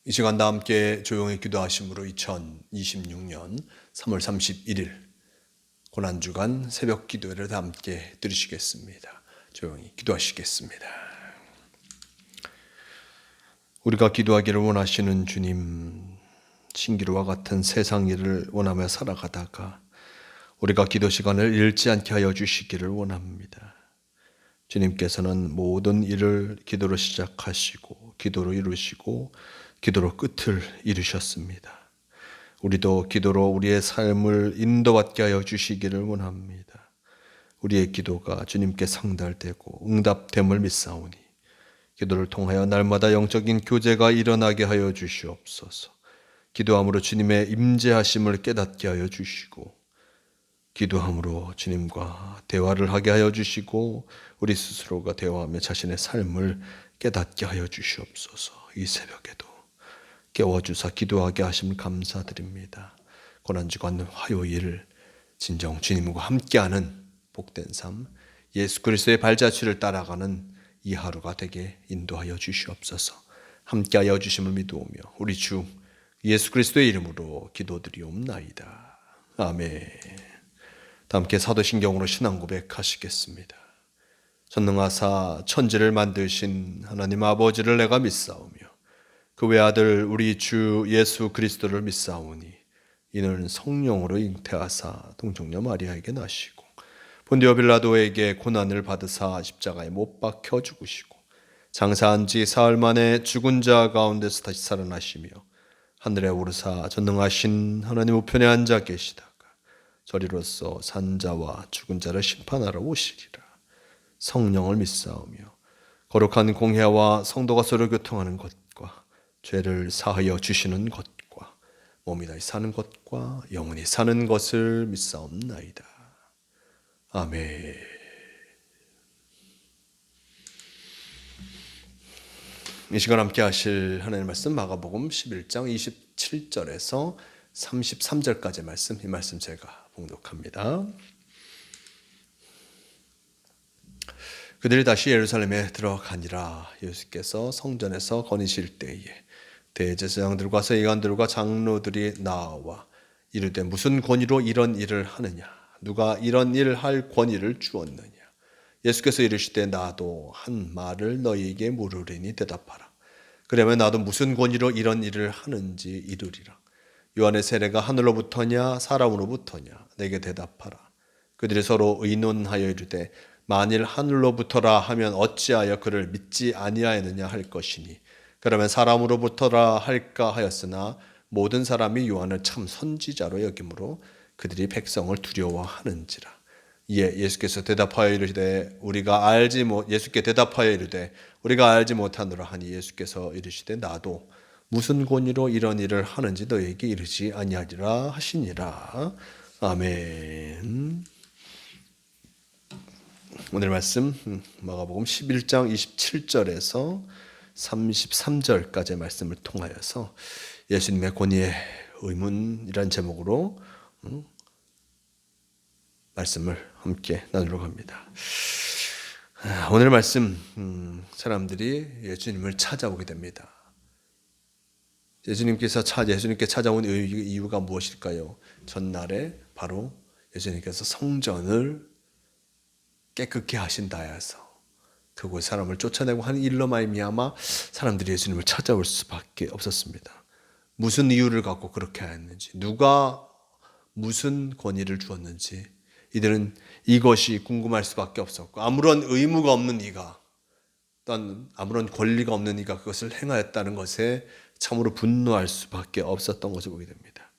이 시간 다 함께 조용히 기도하심으로 2026년 3월 31일 고난주간 새벽 기도회를 다 함께 들으시겠습니다. 조용히 기도하시겠습니다. 우리가 기도하기를 원하시는 주님, 신기루와 같은 세상 일을 원하며 살아가다가 우리가 기도 시간을 잃지 않게 하여 주시기를 원합니다. 주님께서는 모든 일을 기도로 시작하시고 기도로 이루시고 기도로 끝을 이루셨습니다. 우리도 기도로 우리의 삶을 인도받게 하여 주시기를 원합니다. 우리의 기도가 주님께 상달되고 응답됨을 믿사오니 기도를 통하여 날마다 영적인 교제가 일어나게 하여 주시옵소서. 기도함으로 주님의 임재하심을 깨닫게 하여 주시고 기도함으로 주님과 대화를 하게 하여 주시고 우리 스스로가 대화하며 자신의 삶을 깨닫게 하여 주시옵소서. 이 새벽에도 깨워주사 기도하게 하심을 감사드립니다. 고난주간 화요일 진정 주님과 함께하는 복된 삶, 예수 그리스도의 발자취를 따라가는 이 하루가 되게 인도하여 주시옵소서. 함께하여 주심을 믿으오며 우리 주 예수 그리스도의 이름으로 기도드리옵나이다. 아멘. 다 함께 사도신경으로 신앙 고백하시겠습니다. 전능하사 천지를 만드신 하나님 아버지를 내가 믿사오며 그 외아들 우리 주 예수 그리스도를 믿사오니 이는 성령으로 잉태하사 동정녀 마리아에게 나시고 본디오 빌라도에게 고난을 받으사 십자가에 못 박혀 죽으시고 장사한 지 사흘 만에 죽은 자 가운데서 다시 살아나시며 하늘에 오르사 전능하신 하나님 우편에 앉아 계시다가 저리로서 산 자와 죽은 자를 심판하러 오시리라. 성령을 믿사오며 거룩한 공회와 성도가 서로 교통하는 것과 죄를 사하여 주시는 것과 몸이 다시 사는 것과 영원히 사는 것을 믿사옵나이다. 아멘. 이 시간 함께 하실 하나님의 말씀 마가복음 11장 27절에서 33절까지의 말씀, 이 말씀 제가 봉독합니다. 그들이 다시 예루살렘에 들어가니라. 예수께서 성전에서 거니실 때에 대제사장들과 서기관들과 장로들이 나와 이르되 무슨 권위로 이런 일을 하느냐? 누가 이런 일을 할 권위를 주었느냐? 예수께서 이르시되 나도 한 말을 너희에게 물으리니 대답하라. 그러면 나도 무슨 권위로 이런 일을 하는지 이르리라. 요한의 세례가 하늘로부터냐 사람으로부터냐? 내게 대답하라. 그들이 서로 의논하여 이르되 만일 하늘로부터라 하면 어찌하여 그를 믿지 아니하였느냐 할 것이니 그러면 사람으로부터라 할까 하였으나 모든 사람이 요한을 참 선지자로 여김으로 그들이 백성을 두려워하는지라. 이에 예수께서 대답하여 이르시되 예수께 대답하여 이르되 우리가 알지 못하노라 하니 예수께서 이르시되 나도 무슨 권위로 이런 일을 하는지 너희에게 이르지 아니하리라 하시니라. 아멘. 오늘 말씀 마가복음 11장 27절에서 33절까지의 말씀을 통하여서 예수님의 권위의 의문이란 제목으로 말씀을 함께 나누려고 합니다. 오늘 말씀 사람들이 예수님을 찾아오게 됩니다. 예수님께 찾아온 이유가 무엇일까요? 전날에 바로 예수님께서 성전을 깨끗게 하신다 해서 그곳 사람을 쫓아내고 하는 일로 말미암아 사람들이 예수님을 찾아올 수밖에 없었습니다. 무슨 이유를 갖고 그렇게 하였는지, 누가 무슨 권위를 주었는지 이들은 이것이 궁금할 수밖에 없었고 아무런 의무가 없는 이가 또한 아무런 권리가 없는 이가 그것을 행하였다는 것에 참으로 분노할 수밖에 없었던 것을 보게 됩니다.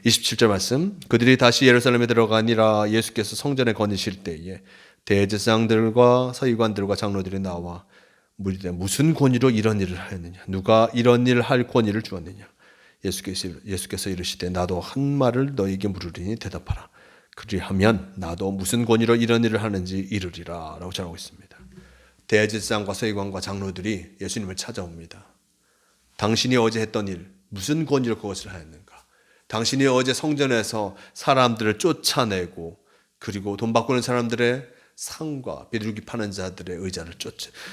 27절 말씀, 그들이 다시 예루살렘에 들어가니라. 예수께서 성전에 거니실 때에 대제사장들과 서기관들과 장로들이 나와 무리되 무슨 권위로 이런 일을 하였느냐? 누가 이런 일을 할 권위를 주었느냐? 예수께서 이르시되 나도 한 말을 너희에게 물으리니 대답하라. 그리하면 나도 무슨 권위로 이런 일을 하는지 이르리라 라고 전하고 있습니다. 대제사장과 서기관과 장로들이 예수님을 찾아옵니다. 당신이 어제 했던 일, 무슨 권위로 그것을 하였는가? 당신이 어제 성전에서 사람들을 쫓아내고 그리고 돈 바꾸는 사람들의 상과 비둘기 파는 자들의 의자를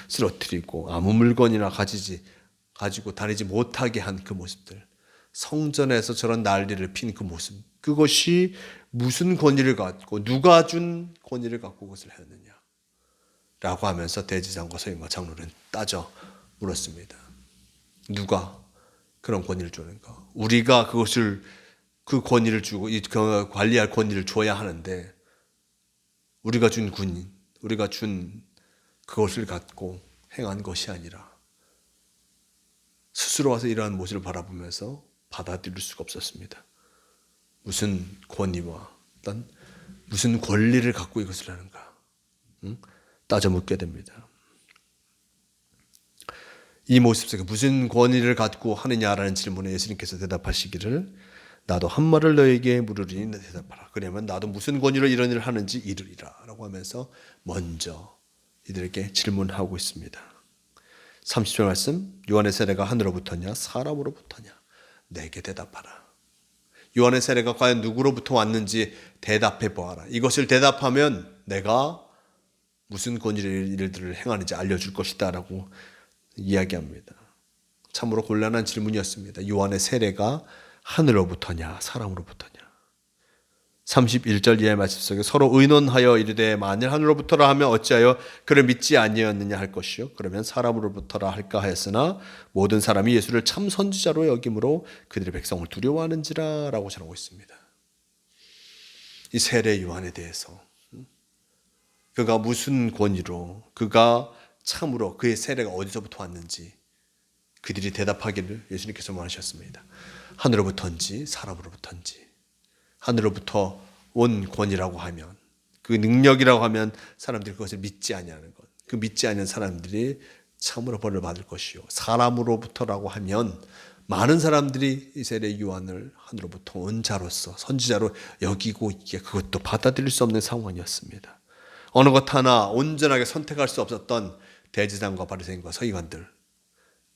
쓰러뜨리고 아무 물건이나 가지지 가지고 다니지 못하게 한 그 모습들, 성전에서 저런 난리를 핀 그 모습, 그것이 무슨 권위를 갖고 누가 준 권위를 갖고 그것을 했느냐 라고 하면서 대제사장과 서기관과 장로는 따져 물었습니다. 누가 그런 권위를 주는가? 우리가 그것을 그 권위를 주고 그 관리할 권위를 줘야 하는데 우리가 준 군인, 우리가 준 그것을 갖고 행한 것이 아니라 스스로 와서 이러한 모습을 바라보면서 받아들일 수가 없었습니다. 무슨 권위와 어떤 무슨 권리를 갖고 이것을 하는가? 따져 묻게 됩니다. 이 모습 속에 무슨 권위를 갖고 하느냐라는 질문에 예수님께서 대답하시기를 나도 한 말을 너에게 물으리니 대답하라. 그러면 나도 무슨 권위로 이런 일을 하는지 이르리라 라고 하면서 먼저 이들에게 질문하고 있습니다. 30절 말씀, 요한의 세례가 하늘로부터냐 사람으로부터냐 내게 대답하라. 요한의 세례가 과연 누구로부터 왔는지 대답해 보아라. 이것을 대답하면 내가 무슨 권위로 일들을 행하는지 알려줄 것이다 라고 이야기합니다. 참으로 곤란한 질문이었습니다. 요한의 세례가 하늘로부터냐 사람으로부터냐. 31절 이하의 말씀 속에 서로 의논하여 이르되 만일 하늘로부터라 하면 어찌하여 그를 믿지 아니하였느냐 할 것이요 그러면 사람으로부터라 할까 하였으나 모든 사람이 예수를 참 선지자로 여김으로 그들의 백성을 두려워하는지라 라고 전하고 있습니다. 이 세례 요한에 대해서 그가 무슨 권위로 그가 참으로 그의 세례가 어디서부터 왔는지 그들이 대답하기를 예수님께서 말하셨습니다. 하늘로부터인지 사람으로부터인지. 하늘로부터 온 권위라고 하면 그 능력이라고 하면 사람들이 그것을 믿지 아니하는 것. 그 믿지 않는 사람들이 참으로 벌을 받을 것이요. 사람으로부터라고 하면 많은 사람들이 이 세례 요한을 하늘로부터 온 자로서 선지자로 여기고 있기에 그것도 받아들일 수 없는 상황이었습니다. 어느 것 하나 온전하게 선택할 수 없었던 대제사장과 바리새인과 서기관들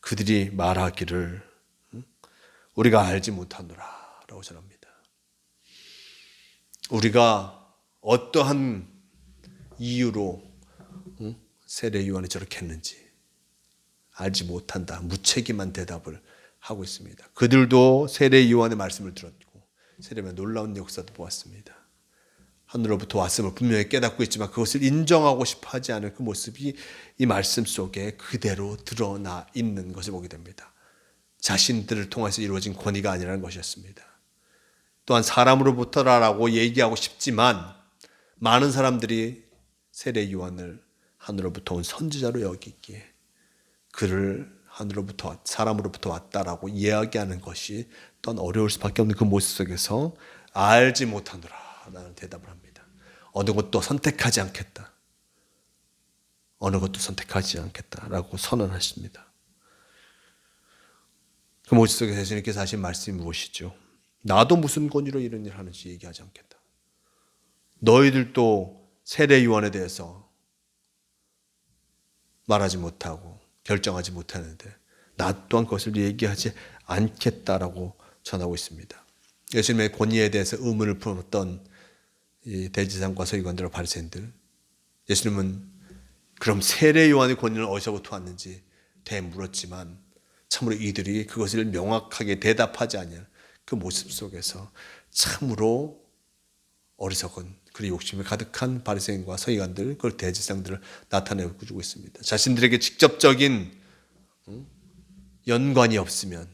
그들이 말하기를 우리가 알지 못하노라 라고 전합니다. 우리가 어떠한 이유로 세례 요한이 저렇게 했는지 알지 못한다. 무책임한 대답을 하고 있습니다. 그들도 세례 요한의 말씀을 들었고 세례의 놀라운 역사도 보았습니다. 하늘로부터 왔음을 분명히 깨닫고 있지만 그것을 인정하고 싶어 하지 않은 그 모습이 이 말씀 속에 그대로 드러나 있는 것을 보게 됩니다. 자신들을 통해서 이루어진 권위가 아니라는 것이었습니다. 또한 사람으로부터라고 얘기하고 싶지만 많은 사람들이 세례 요한을 하늘로부터 온 선지자로 여기기에 그를 하늘로부터 사람으로부터 왔다라고 이야기하는 것이 또한 어려울 수밖에 없는 그 모습 속에서 알지 못하노라 라는 대답을 합니다. 어느 것도 선택하지 않겠다. 어느 것도 선택하지 않겠다라고 선언하십니다. 그 모습 속에서 예수님께서 하신 말씀이 무엇이죠? 나도 무슨 권위로 이런 일을 하는지 얘기하지 않겠다. 너희들도 세례 요한에 대해서 말하지 못하고 결정하지 못하는데 나 또한 그것을 얘기하지 않겠다라고 전하고 있습니다. 예수님의 권위에 대해서 의문을 품었던 이 대제사장과 서기관들과 바리새인들, 예수님은 그럼 세례 요한의 권위는 어디서부터 왔는지 되물었지만 참으로 이들이 그것을 명확하게 대답하지 않는 그 모습 속에서 참으로 어리석은 그리고 욕심이 가득한 바리새인과 서기관들, 그걸 대제사장들을 나타내고 주고 있습니다. 자신들에게 직접적인 연관이 없으면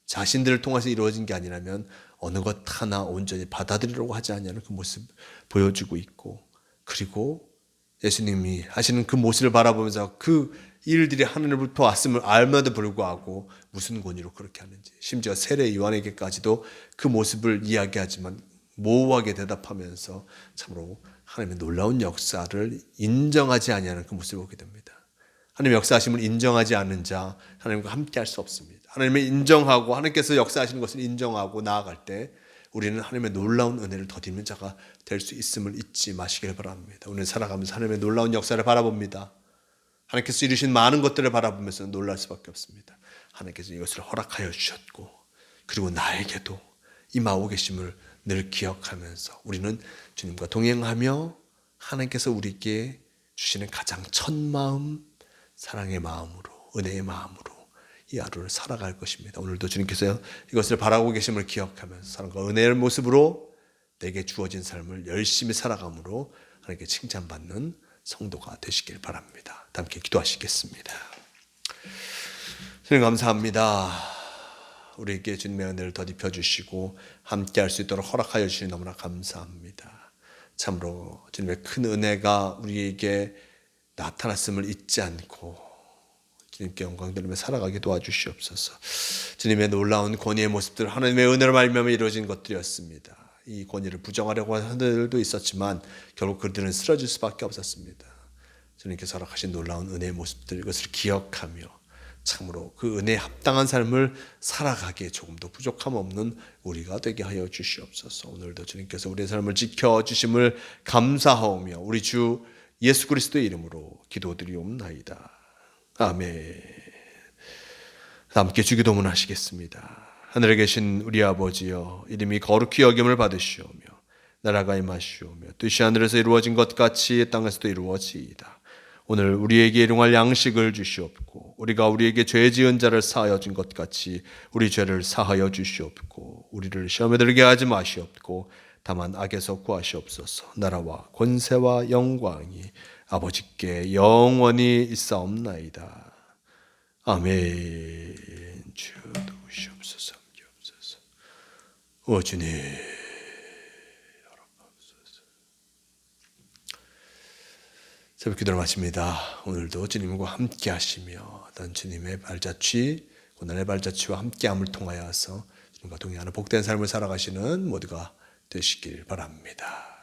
자신들을 통해서 이루어진 게 아니라면 어느 것 하나 온전히 받아들이려고 하지 않냐는 그 모습 보여주고 있고, 그리고 예수님이 하시는 그 모습을 바라보면서 그 일들이 하늘로부터 왔음을 알면도 불구하고 무슨 권위로 그렇게 하는지, 심지어 세례 요한에게까지도 그 모습을 이야기하지만 모호하게 대답하면서 참으로 하나님의 놀라운 역사를 인정하지 아니하는 그 모습을 보게 됩니다. 하나님의 역사하심을 인정하지 않는 자 하나님과 함께 할 수 없습니다. 하나님을 인정하고 하나님께서 역사하시는 것을 인정하고 나아갈 때 우리는 하나님의 놀라운 은혜를 더디는 자가 될 수 있음을 잊지 마시길 바랍니다. 오늘 살아가면서 하나님의 놀라운 역사를 바라봅니다. 하나님께서 이루신 많은 것들을 바라보면서 놀랄 수밖에 없습니다. 하나님께서 이것을 허락하여 주셨고 그리고 나에게도 임하고 계심을 늘 기억하면서 우리는 주님과 동행하며 하나님께서 우리에게 주시는 가장 첫 마음, 사랑의 마음으로, 은혜의 마음으로 이 하루를 살아갈 것입니다. 오늘도 주님께서 이것을 바라고 계심을 기억하면서 사랑과 은혜의 모습으로 내게 주어진 삶을 열심히 살아감으로 하나님께 칭찬받는 성도가 되시길 바랍니다. 함께 기도하시겠습니다. 주님 감사합니다. 우리에게 주님의 은혜를 덧입혀 주시고 함께 할 수 있도록 허락하여 주시니 너무나 감사합니다. 참으로 주님의 큰 은혜가 우리에게 나타났음을 잊지 않고 주님께 영광 돌리며 살아가게 도와주시옵소서. 주님의 놀라운 권위의 모습들, 하나님의 은혜로 말미암아 이루어진 것들이었습니다. 이 권위를 부정하려고 하는 자들도 있었지만 결국 그들은 쓰러질 수밖에 없었습니다. 주님께서 허락하신 놀라운 은혜의 모습들, 이것을 기억하며 참으로 그 은혜에 합당한 삶을 살아가기에 조금도 부족함 없는 우리가 되게 하여 주시옵소서. 오늘도 주님께서 우리의 삶을 지켜주심을 감사하오며 우리 주 예수 그리스도의 이름으로 기도드리옵나이다. 아멘. 함께 주기도문 하시겠습니다. 하늘에 계신 우리 아버지여, 이름이 거룩히 여김을 받으시오며 나라가 임하시오며 뜻이 하늘에서 이루어진 것 같이 땅에서도 이루어지이다. 오늘 우리에게 일용할 양식을 주시옵고 우리가 우리에게 죄 지은 자를 사하여 준 것 같이 우리 죄를 사하여 주시옵고 우리를 시험에 들게 하지 마시옵고 다만 악에서 구하시옵소서. 나라와 권세와 영광이 아버지께 영원히 있사옵나이다. 아멘. 주 도우시옵소서. 오 주님 새벽 기도를 마칩니다. 오늘도 주님과 함께 하시며 어떤 주님의 발자취, 고난의 발자취와 함께함을 통하여서 주님과 동행하는 복된 삶을 살아가시는 모두가 되시길 바랍니다.